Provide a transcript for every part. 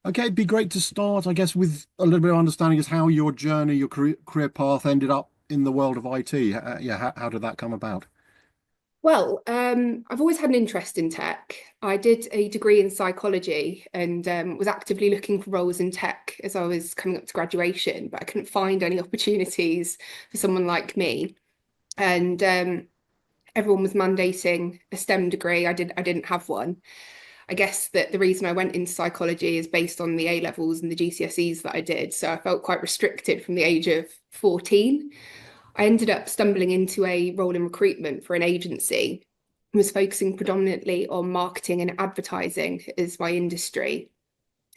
Okay, it'd be great to start, I guess, with a little bit of understanding as how your journey, your career path ended up in the world of IT. Yeah, how did that come about? Well, I've always had an interest in tech. I did a degree in psychology and was actively looking for roles in tech as I was coming up to graduation, but I couldn't find any opportunities for someone like me. And everyone was mandating a STEM degree. I didn't have one. I guess that the reason I went into psychology is based on the A levels and the GCSEs that I did. So I felt quite restricted from the age of 14. I ended up stumbling into a role in recruitment for an agency. I was focusing predominantly on marketing and advertising as my industry.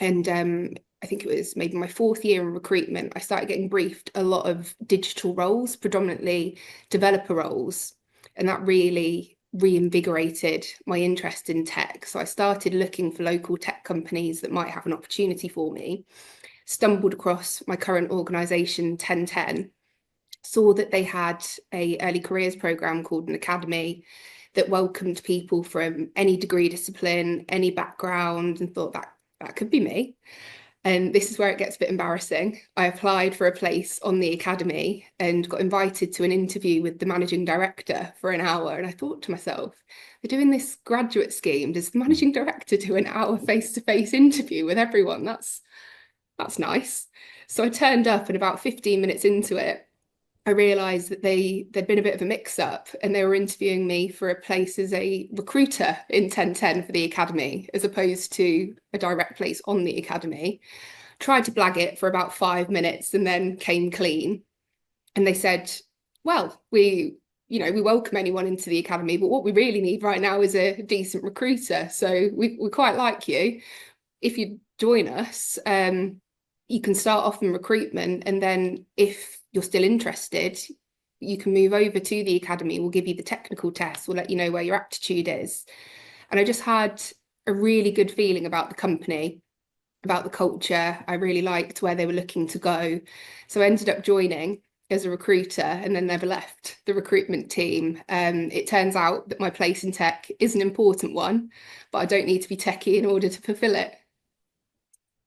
And I think it was maybe my fourth year in recruitment, I started getting briefed a lot of digital roles, predominantly developer roles. And that really reinvigorated my interest in tech. So I started looking for local tech companies that might have an opportunity for me. Stumbled across my current organisation, 1010, saw that they had a early careers program called an academy that welcomed people from any degree discipline, any background, and thought that could be me. And this is where it gets a bit embarrassing. I applied for a place on the academy and got invited to an interview with the managing director for an hour. And I thought to myself, they're doing this graduate scheme. Does the managing director do an hour face-to-face interview with everyone? That's nice. So I turned up, and about 15 minutes into it, I realised that there'd been a bit of a mix-up and they were interviewing me for a place as a recruiter in 1010 for the academy, as opposed to a direct place on the academy. Tried to blag it for about 5 minutes and then came clean. And they said, well, we welcome anyone into the academy, but what we really need right now is a decent recruiter. So we quite like you. If you join us, you can start off in recruitment, and then if you're still interested, you can move over to the academy. We'll give you the technical test. We'll let you know where your aptitude is. And I just had a really good feeling about the company, about the culture. I really liked where they were looking to go. So I ended up joining as a recruiter and then never left the recruitment team. It turns out that my place in tech is an important one, but I don't need to be techie in order to fulfill it.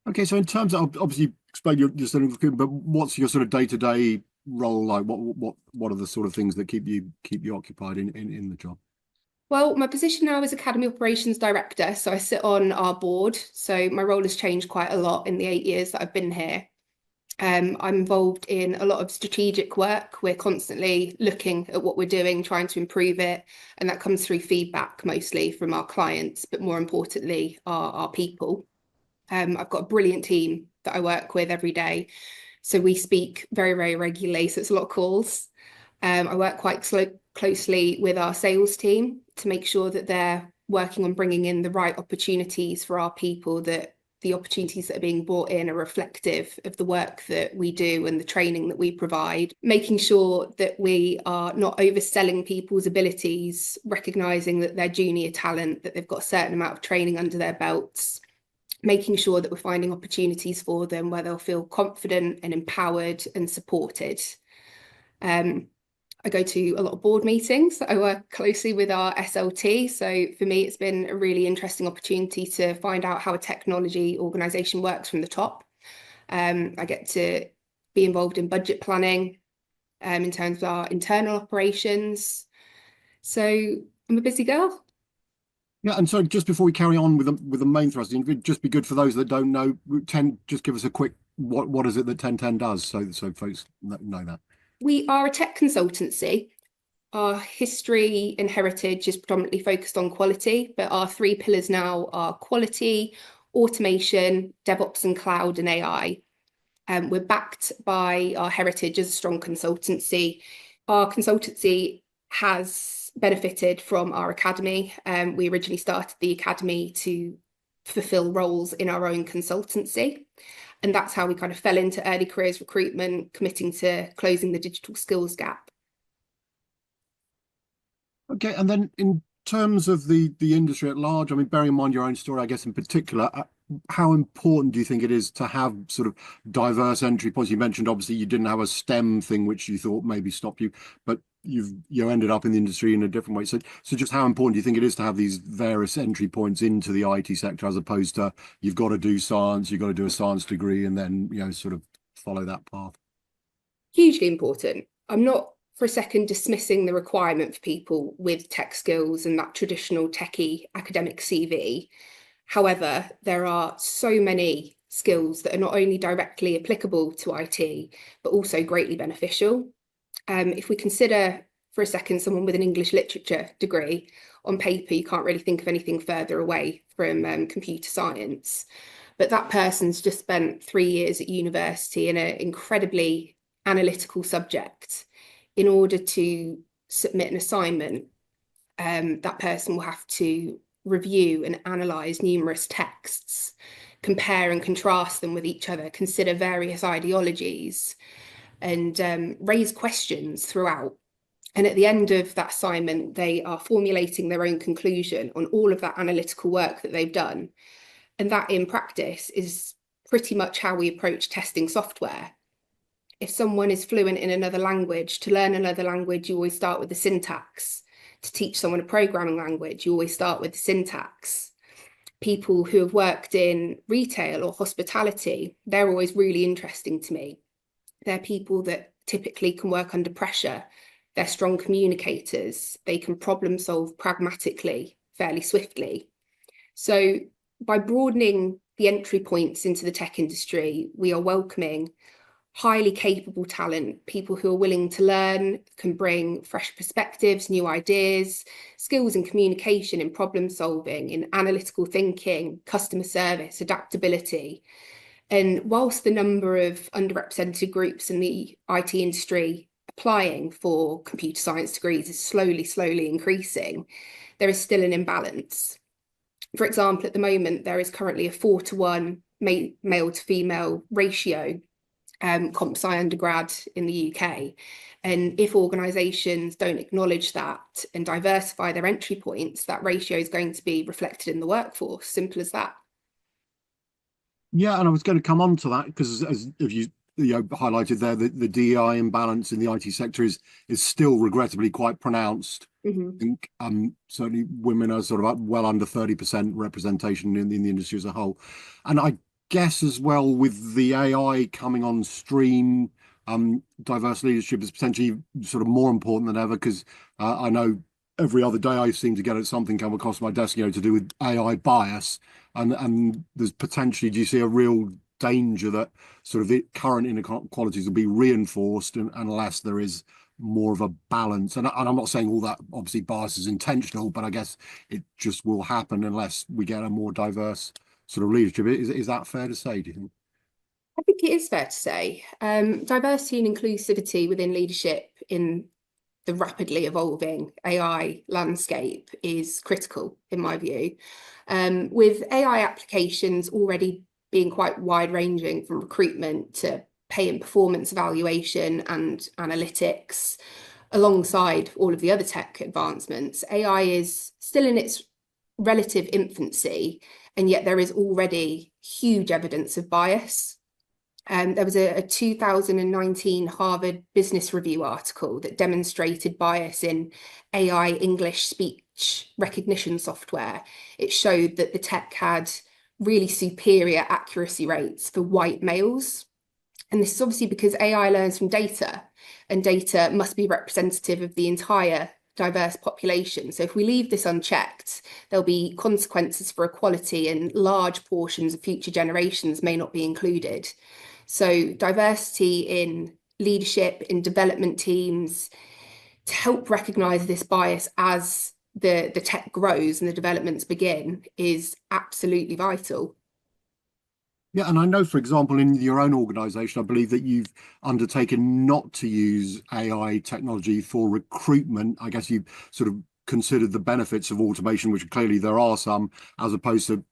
Okay, so in terms of obviously you explain your sort of recruitment, but what's your sort of day-to-day role like? What are the sort of things that keep you occupied in the job? Well, my position now is Academy Operations Director. So I sit on our board. So my role has changed quite a lot in the 8 years that I've been here. I'm involved in a lot of strategic work. We're constantly looking at what we're doing, trying to improve it. And that comes through feedback mostly from our clients, but more importantly, our people. I've got a brilliant team that I work with every day. So we speak very, very regularly. So it's a lot of calls. I work quite closely with our sales team to make sure that they're working on bringing in the right opportunities for our people, that the opportunities that are being brought in are reflective of the work that we do and the training that we provide, making sure that we are not overselling people's abilities, recognizing that they're junior talent, that they've got a certain amount of training under their belts, making sure that we're finding opportunities for them where they'll feel confident and empowered and supported. I go to a lot of board meetings. I work closely with our SLT. So for me, it's been a really interesting opportunity to find out how a technology organisation works from the top. I get to be involved in budget planning in terms of our internal operations. So I'm a busy girl. Yeah, and so just before we carry on with the main thrust, it'd just be good for those that don't know. Just give us a quick what is it that 1010 does, so folks know that. We are a tech consultancy. Our history and heritage is predominantly focused on quality, but our three pillars now are quality, automation, DevOps and cloud and AI. We're backed by our heritage as a strong consultancy. Our consultancy has benefited from our academy. We originally started the academy to fulfill roles in our own consultancy. And that's how we kind of fell into early careers recruitment, committing to closing the digital skills gap. Okay, and then in terms of the industry at large, I mean, bearing in mind your own story, I guess in particular, how important do you think it is to have sort of diverse entry points? You mentioned obviously you didn't have a STEM thing which you thought maybe stopped you, but you ended up in the industry in a different way. So just how important do you think it is to have these various entry points into the IT sector, as opposed to you've got to do science, you've got to do a science degree, and then sort of follow that path? Hugely important. I'm not for a second dismissing the requirement for people with tech skills and that traditional techie academic CV. However, there are so many skills that are not only directly applicable to IT, but also greatly beneficial. If we consider for a second someone with an English literature degree, on paper, you can't really think of anything further away from computer science. But that person's just spent 3 years at university in an incredibly analytical subject. In order to submit an assignment, that person will have to review and analyse numerous texts, compare and contrast them with each other, consider various ideologies, and raise questions throughout. And at the end of that assignment, they are formulating their own conclusion on all of that analytical work that they've done. And that in practice is pretty much how we approach testing software. If someone is fluent in another language, to learn another language, you always start with the syntax. To teach someone a programming language, you always start with the syntax. People who have worked in retail or hospitality, they're always really interesting to me. They're people that typically can work under pressure. They're strong communicators. They can problem solve pragmatically, fairly swiftly. So by broadening the entry points into the tech industry, we are welcoming highly capable talent, people who are willing to learn, can bring fresh perspectives, new ideas, skills in communication, in problem solving, in analytical thinking, customer service, adaptability. And whilst the number of underrepresented groups in the IT industry applying for computer science degrees is slowly increasing, there is still an imbalance. For example, at the moment, there is currently a 4-to-1 male to female ratio comp sci undergrad in the UK. And if organisations don't acknowledge that and diversify their entry points, that ratio is going to be reflected in the workforce. Simple as that. Yeah, and I was going to come on to that because, as if you highlighted there, the DEI imbalance in the IT sector is still regrettably quite pronounced. Mm-hmm. I think certainly women are sort of well under 30% representation in the industry as a whole. And I guess as well, with the AI coming on stream, diverse leadership is potentially sort of more important than ever, because I know every other day I seem to get something come across my desk, to do with AI bias, and there's potentially, do you see a real danger that sort of the current inequalities will be reinforced unless there is more of a balance? And I'm not saying all that obviously bias is intentional, but I guess it just will happen unless we get a more diverse sort of leadership. Is that fair to say, do you think? I think it is fair to say. Diversity and inclusivity within leadership in the rapidly evolving AI landscape is critical, in my view. With AI applications already being quite wide-ranging, from recruitment to pay and performance evaluation and analytics, alongside all of the other tech advancements, AI is still in its relative infancy, and yet there is already huge evidence of bias. There was a 2019 Harvard Business Review article that demonstrated bias in AI English speech recognition software. It showed that the tech had really superior accuracy rates for white males. And this is obviously because AI learns from data, and data must be representative of the entire diverse population. So if we leave this unchecked, there'll be consequences for equality, and large portions of future generations may not be included. So diversity in leadership, in development teams, to help recognise this bias as the tech grows and the developments begin, is absolutely vital. Yeah, and I know, for example, in your own organisation, I believe that you've undertaken not to use AI technology for recruitment. I guess you've sort of considered the benefits of automation, which clearly there are some, as opposed to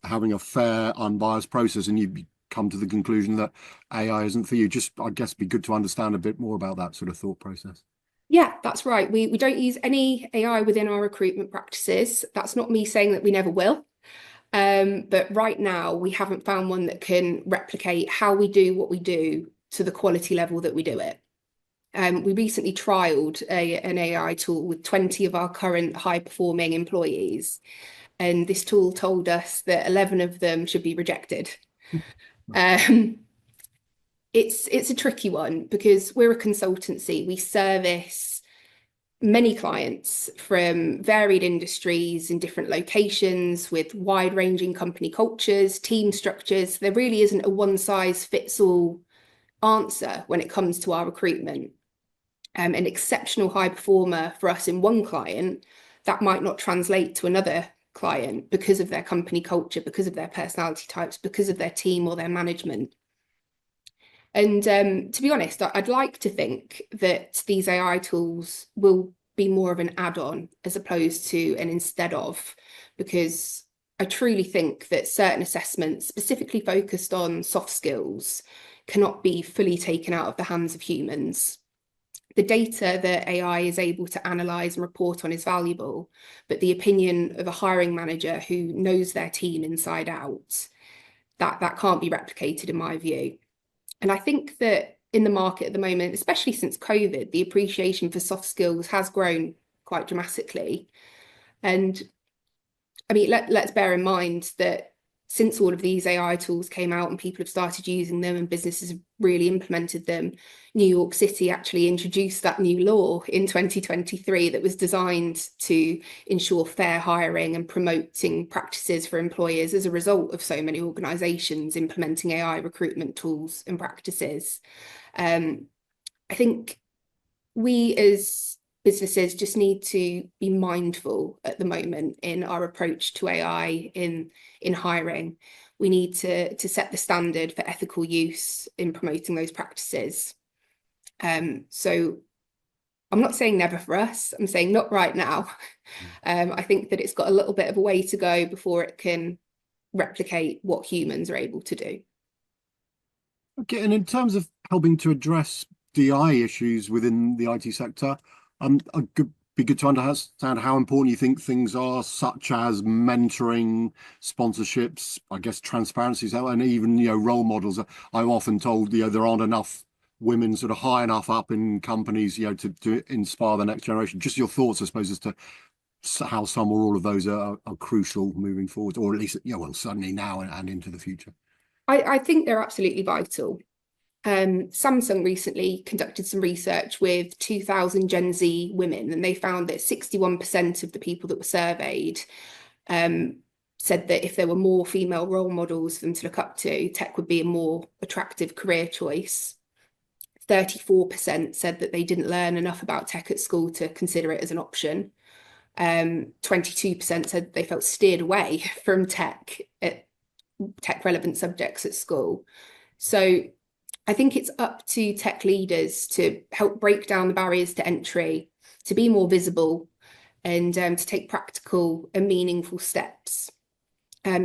having a fair, unbiased process, and you've come to the conclusion that AI isn't for you. Just, I guess, be good to understand a bit more about that sort of thought process. Yeah, that's right. We don't use any AI within our recruitment practices. That's not me saying that we never will. But right now, we haven't found one that can replicate how we do what we do to the quality level that we do it. We recently trialed an AI tool with 20 of our current high-performing employees, and this tool told us that 11 of them should be rejected. Um, it's a tricky one because we're a consultancy. We service many clients from varied industries in different locations with wide-ranging company cultures, team structures. There really isn't a one-size-fits-all answer when it comes to our recruitment. An exceptional high performer for us in one client, that might not translate to another client because of their company culture, because of their personality types, because of their team or their management. And to be honest, I'd like to think that these AI tools will be more of an add-on as opposed to an instead of, because I truly think that certain assessments specifically focused on soft skills cannot be fully taken out of the hands of humans. The data that AI is able to analyse and report on is valuable, but the opinion of a hiring manager who knows their team inside out, that can't be replicated in my view. And I think that in the market at the moment, especially since COVID, the appreciation for soft skills has grown quite dramatically. And I mean, let's bear in mind that since all of these AI tools came out and people have started using them and businesses have really implemented them, New York City actually introduced that new law in 2023 that was designed to ensure fair hiring and promoting practices for employers as a result of so many organisations implementing AI recruitment tools and practices. I think we as businesses just need to be mindful at the moment in our approach to AI in hiring. We need to set the standard for ethical use in promoting those practices. So I'm not saying never for us, I'm saying not right now. I think that it's got a little bit of a way to go before it can replicate what humans are able to do. Okay, and in terms of helping to address DI issues within the IT sector, it could be good to understand how important you think things are, such as mentoring, sponsorships, I guess transparency, and even role models. I'm often told there aren't enough women sort of high enough up in companies to inspire the next generation. Just your thoughts, I suppose, as to how some or all of those are crucial moving forward, or at least well, certainly now and into the future. I think they're absolutely vital. Samsung recently conducted some research with 2,000 Gen Z women, and they found that 61% of the people that were surveyed said that if there were more female role models for them to look up to, tech would be a more attractive career choice. 34% said that they didn't learn enough about tech at school to consider it as an option. 22% said they felt steered away from tech relevant subjects at school. So I think it's up to tech leaders to help break down the barriers to entry, to be more visible, and to take practical and meaningful steps.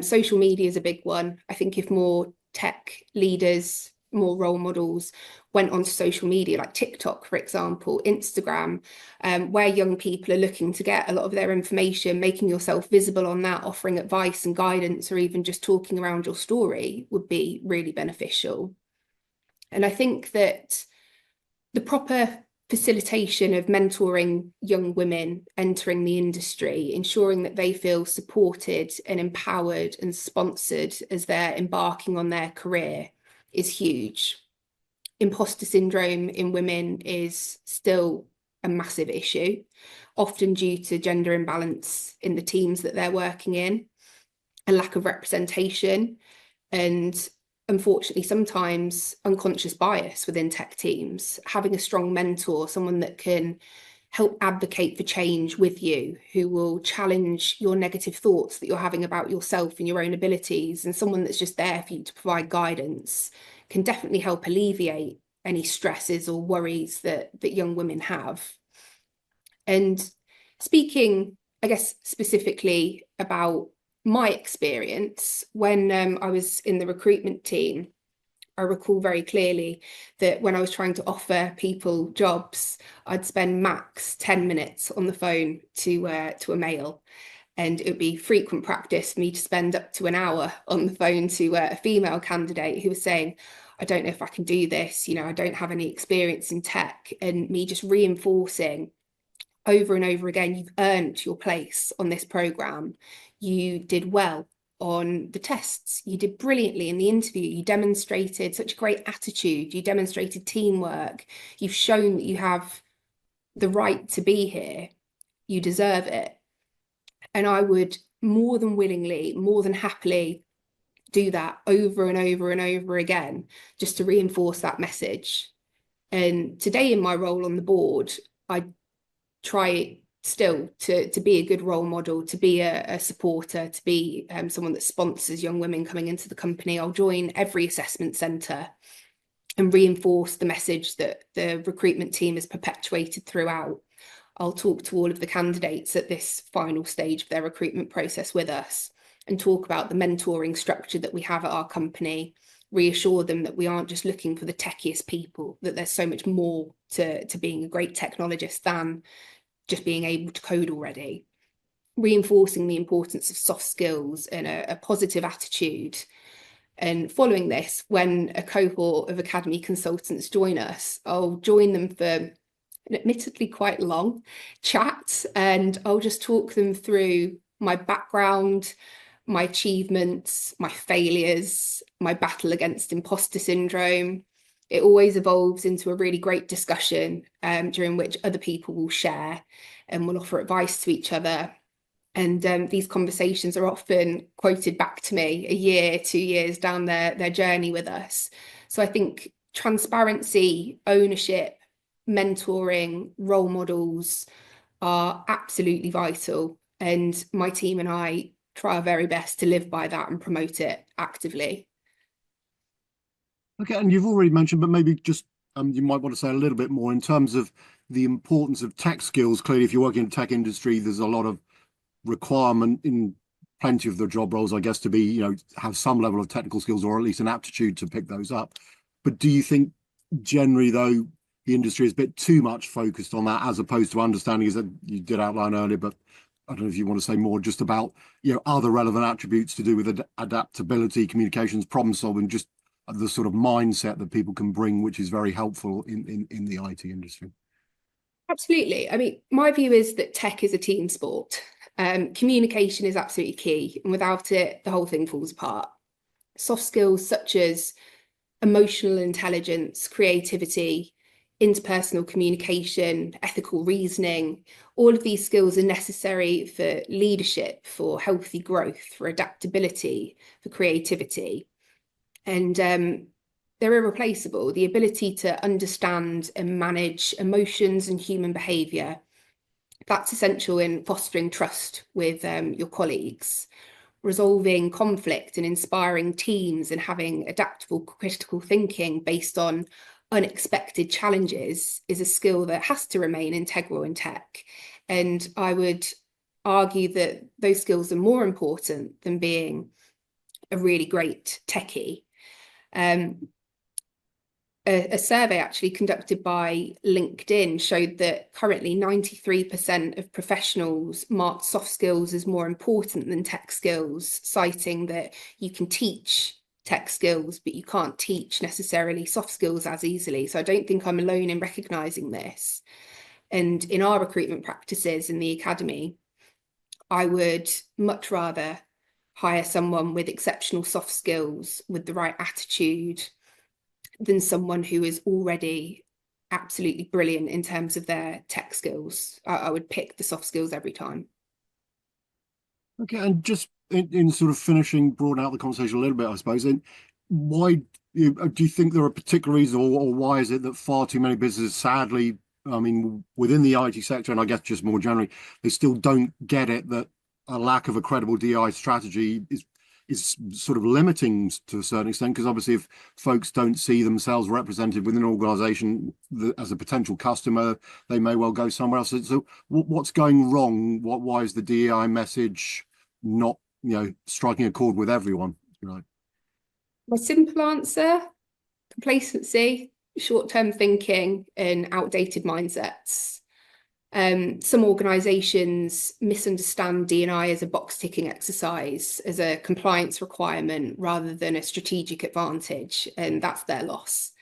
Social media is a big one. I think if more tech leaders, more role models went onto social media, like TikTok, for example, Instagram, where young people are looking to get a lot of their information, making yourself visible on that, offering advice and guidance, or even just talking around your story would be really beneficial. And I think that the proper facilitation of mentoring young women entering the industry, ensuring that they feel supported and empowered and sponsored as they're embarking on their career, is huge. Imposter syndrome in women is still a massive issue, often due to gender imbalance in the teams that they're working in, a lack of representation, and unfortunately sometimes unconscious bias within tech teams. Having a strong mentor, someone that can help advocate for change with you, who will challenge your negative thoughts that you're having about yourself and your own abilities, and someone that's just there for you to provide guidance, can definitely help alleviate any stresses or worries that young women have. And speaking, I guess, specifically about my experience, when I was in the recruitment team, I recall very clearly that when I was trying to offer people jobs, I'd spend max 10 minutes on the phone to a male. And it would be frequent practice for me to spend up to an hour on the phone to a female candidate who was saying, I don't know if I can do this, you know, I don't have any experience in tech, and me just reinforcing over and over again, you've earned your place on this program. You did well on the tests. You did brilliantly in the interview. You demonstrated such a great attitude. You demonstrated teamwork. You've shown that you have the right to be here. You deserve it. And I would more than willingly, more than happily do that over and over and over again, just to reinforce that message. And today in my role on the board, I try still to be a good role model, to be a supporter, to be someone that sponsors young women coming into the company. I'll join every assessment centre and reinforce the message that the recruitment team has perpetuated throughout. I'll talk to all of the candidates at this final stage of their recruitment process with us and talk about the mentoring structure that we have at our company, reassure them that we aren't just looking for the techiest people, that there's so much more to being a great technologist than just being able to code already. Reinforcing the importance of soft skills and a positive attitude. And following this, when a cohort of Academy consultants join us, I'll join them for an admittedly quite long chat, and I'll just talk them through my background, my achievements, my failures, my battle against imposter syndrome. It always evolves into a really great discussion during which other people will share and will offer advice to each other. And these conversations are often quoted back to me a year, 2 years down their journey with us. So I think transparency, ownership, mentoring, role models are absolutely vital. And my team and I try our very best to live by that and promote it actively. Okay, and you've already mentioned, but maybe just you might want to say a little bit more in terms of the importance of tech skills. Clearly, if you work in the tech industry, there's a lot of requirement in plenty of the job roles, I guess, to be, have some level of technical skills or at least an aptitude to pick those up. But do you think generally, though, the industry is a bit too much focused on that as opposed to understanding, as you did outline earlier, but I don't know if you want to say more just about, other relevant attributes to do with adaptability, communications, problem solving, just the sort of mindset that people can bring, which is very helpful in the IT industry. Absolutely. I mean, my view is that tech is a team sport. Communication is absolutely key, and without it, the whole thing falls apart. Soft skills such as emotional intelligence, creativity, interpersonal communication, ethical reasoning, all of these skills are necessary for leadership, for healthy growth, for adaptability, for creativity. And they're irreplaceable. The ability to understand and manage emotions and human behaviour, that's essential in fostering trust with your colleagues, resolving conflict and inspiring teams, and having adaptable critical thinking based on unexpected challenges is a skill that has to remain integral in tech. And I would argue that those skills are more important than being a really great techie. A survey actually conducted by LinkedIn showed that currently 93% of professionals marked soft skills as more important than tech skills, citing that you can teach tech skills, but you can't teach necessarily soft skills as easily. So I don't think I'm alone in recognising this. And in our recruitment practices in the academy, I would much rather hire someone with exceptional soft skills, with the right attitude, than someone who is already absolutely brilliant in terms of their tech skills. I would pick the soft skills every time. Okay, and just in sort of finishing, broaden out the conversation a little bit, I suppose. And why do you think there are particular reasons, or why is it that far too many businesses, sadly, I mean, within the IT sector, and I guess just more generally, they still don't get it that a lack of a credible DI strategy is sort of limiting to a certain extent, because obviously if folks don't see themselves represented within an organization as a potential customer, they may well go somewhere else. So what's going wrong? Why is the DEI message not, striking a chord with everyone? Right. My simple answer: complacency, short-term thinking, and outdated mindsets. Some organisations misunderstand D&I as a box-ticking exercise, as a compliance requirement rather than a strategic advantage, and that's their loss.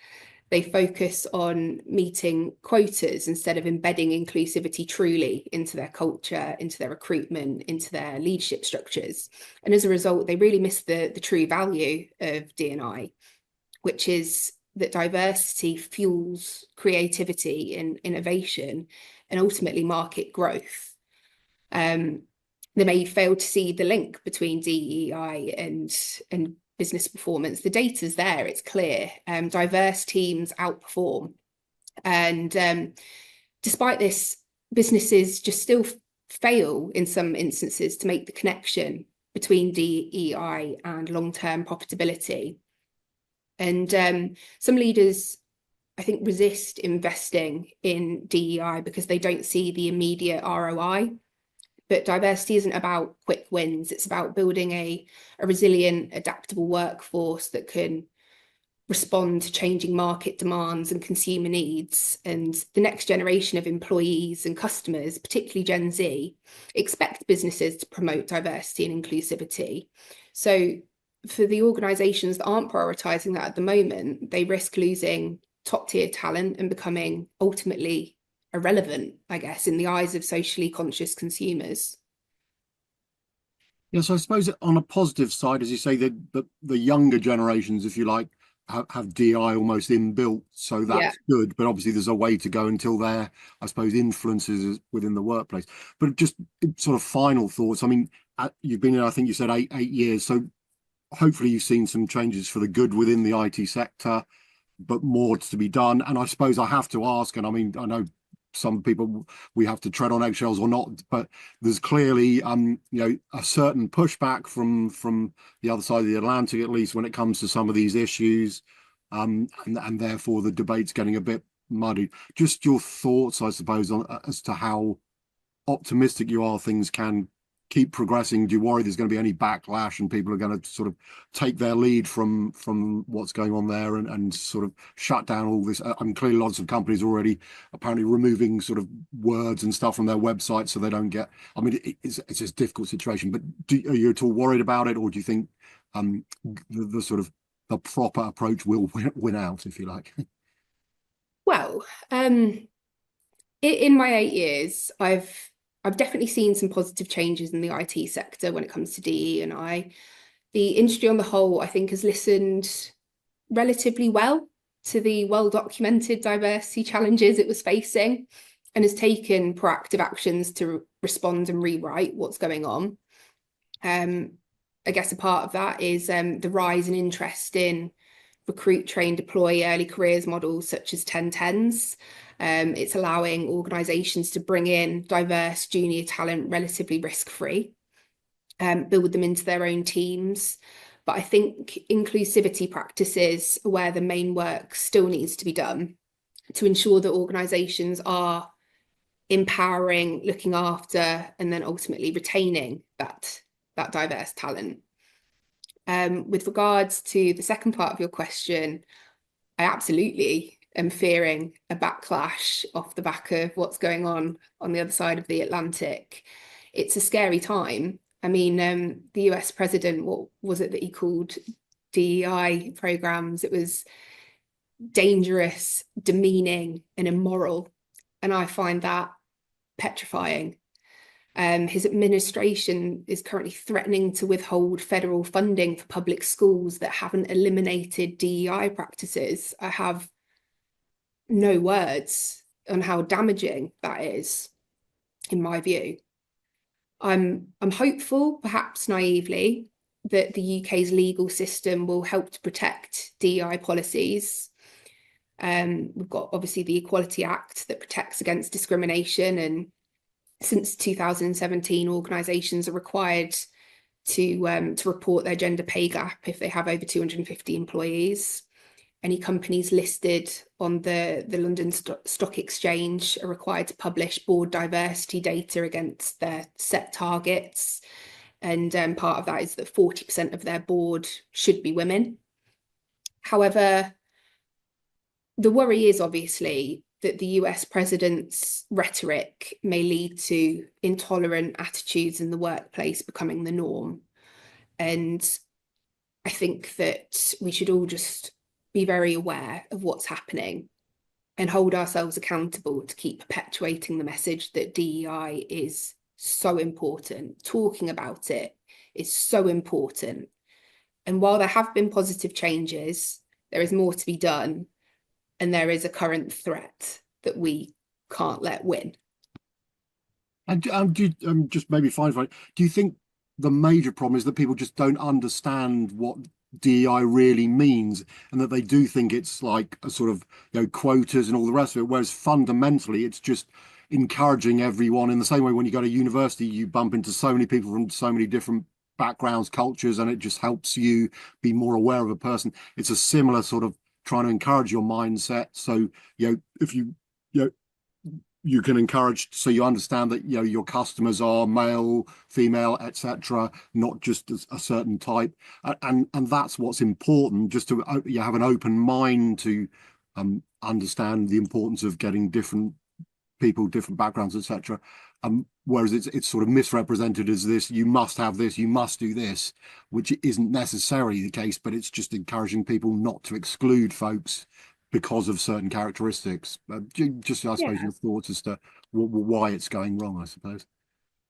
They focus on meeting quotas instead of embedding inclusivity truly into their culture, into their recruitment, into their leadership structures. And as a result, they really miss the true value of D&I, which is that diversity fuels creativity and innovation and ultimately market growth. They may fail to see the link between DEI and business performance. The data's there, it's clear. Diverse teams outperform. And despite this, businesses just still fail in some instances to make the connection between DEI and long-term profitability. And some leaders, I think, resist investing in DEI because they don't see the immediate ROI. But diversity isn't about quick wins. It's about building a resilient, adaptable workforce that can respond to changing market demands and consumer needs. And the next generation of employees and customers, particularly Gen Z, expect businesses to promote diversity and inclusivity. So for the organisations that aren't prioritising that at the moment, they risk losing top-tier talent and becoming ultimately irrelevant, I guess, in the eyes of socially conscious consumers. Yes, I suppose on a positive side, as you say, the younger generations, if you like, have DI almost inbuilt, so Yeah. that's good. But obviously, there's a way to go until their, I suppose, influences within the workplace. But just sort of final thoughts. I mean, you've been in, I think you said eight years, so hopefully you've seen some changes for the good within the IT sector, but more to be done. And I suppose I have to ask, and I mean, I know some people, we have to tread on eggshells or not, but there's clearly a certain pushback from the other side of the Atlantic, at least when it comes to some of these issues, and therefore the debate's getting a bit muddy. Just your thoughts, I suppose, on as to how optimistic you are things can keep progressing. Do you worry there's going to be any backlash and people are going to sort of take their lead from what's going on there and sort of shut down all this? I mean, clearly lots of companies already apparently removing sort of words and stuff from their website so they don't get. I mean, it's a difficult situation. But are you at all worried about it, or do you think the sort of the proper approach will win out, if you like? Well, in my 8 years, I've definitely seen some positive changes in the IT sector when it comes to DE&I. The industry on the whole, I think, has listened relatively well to the well-documented diversity challenges it was facing and has taken proactive actions to respond and rewrite what's going on. I guess a part of that is the rise in interest in recruit, train, deploy early careers models such as 1010s. It's allowing organisations to bring in diverse junior talent relatively risk-free, build them into their own teams. But I think inclusivity practices are where the main work still needs to be done to ensure that organisations are empowering, looking after, and then ultimately retaining that diverse talent. With regards to the second part of your question, I absolutely am fearing a backlash off the back of what's going on the other side of the Atlantic. It's a scary time. I mean, the US president, what was it that he called DEI programs? It was dangerous, demeaning, and immoral. And I find that petrifying. His administration is currently threatening to withhold federal funding for public schools that haven't eliminated DEI practices. I have no words on how damaging that is, in my view. I'm hopeful, perhaps naively, that the UK's legal system will help to protect DEI policies. We've got obviously the Equality Act that protects against discrimination, and since 2017, organisations are required to report their gender pay gap if they have over 250 employees. Any companies listed on the London Stock Exchange are required to publish board diversity data against their set targets. And part of that is that 40% of their board should be women. However, the worry is obviously that the US president's rhetoric may lead to intolerant attitudes in the workplace becoming the norm. And I think that we should all just be very aware of what's happening and hold ourselves accountable to keep perpetuating the message that DEI is so important. Talking about it is so important. And while there have been positive changes, there is more to be done. And there is a current threat that we can't let win. And just maybe finally, do you think the major problem is that people just don't understand what DEI really means, and that they do think it's like a sort of, quotas and all the rest of it, whereas fundamentally it's just encouraging everyone in the same way when you go to university, you bump into so many people from so many different backgrounds, cultures, and it just helps you be more aware of a person. It's a similar sort of trying to encourage your mindset. So, if you can encourage, so you understand that your customers are male, female, etc., not just a certain type, and that's what's important, just to have an open mind to understand the importance of getting different people, different backgrounds, etc. Whereas it's sort of misrepresented as this, you must have this, you must do this, which isn't necessarily the case, but it's just encouraging people not to exclude folks because of certain characteristics. Just, I suppose, Yeah. your thoughts as to why it's going wrong, I suppose.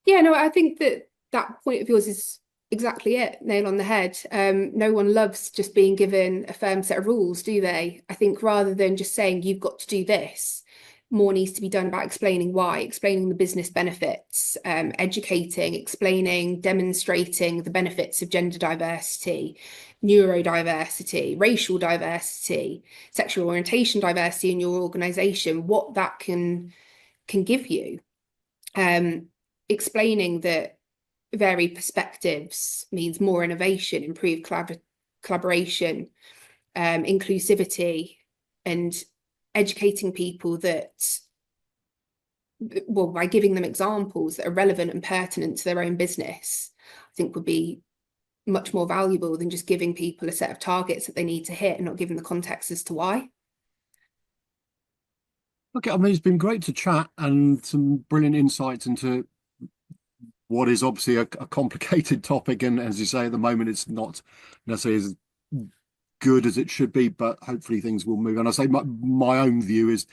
Yeah, no, I think that point of yours is exactly it, nail on the head. No one loves just being given a firm set of rules, do they? I think rather than just saying you've got to do this, more needs to be done about explaining why, explaining the business benefits, educating, explaining, demonstrating the benefits of gender diversity, neurodiversity, racial diversity, sexual orientation diversity in your organization, what that can give you. Explaining that varied perspectives means more innovation, improved collaboration, inclusivity, and educating people that, well, by giving them examples that are relevant and pertinent to their own business, I think would be much more valuable than just giving people a set of targets that they need to hit and not giving the context as to why. Okay, I mean, it's been great to chat and some brilliant insights into what is obviously a complicated topic, and as you say, at the moment it's not necessarily as good as it should be, but hopefully things will move. And I say my own view is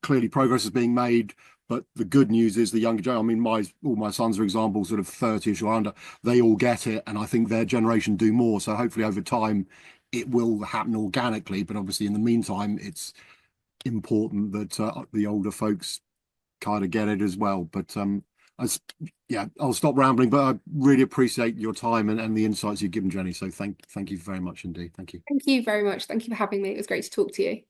clearly progress is being made, but the good news is the younger generation, I mean, all my sons, for example, sort of 30ish or under, they all get it, and I think their generation do more. So hopefully over time it will happen organically, but obviously in the meantime it's important that the older folks kind of get it as well. But I'll stop rambling, but I really appreciate your time and the insights you've given, Jenny. So thank you very much indeed. Thank you. Thank you very much. Thank you for having me. It was great to talk to you.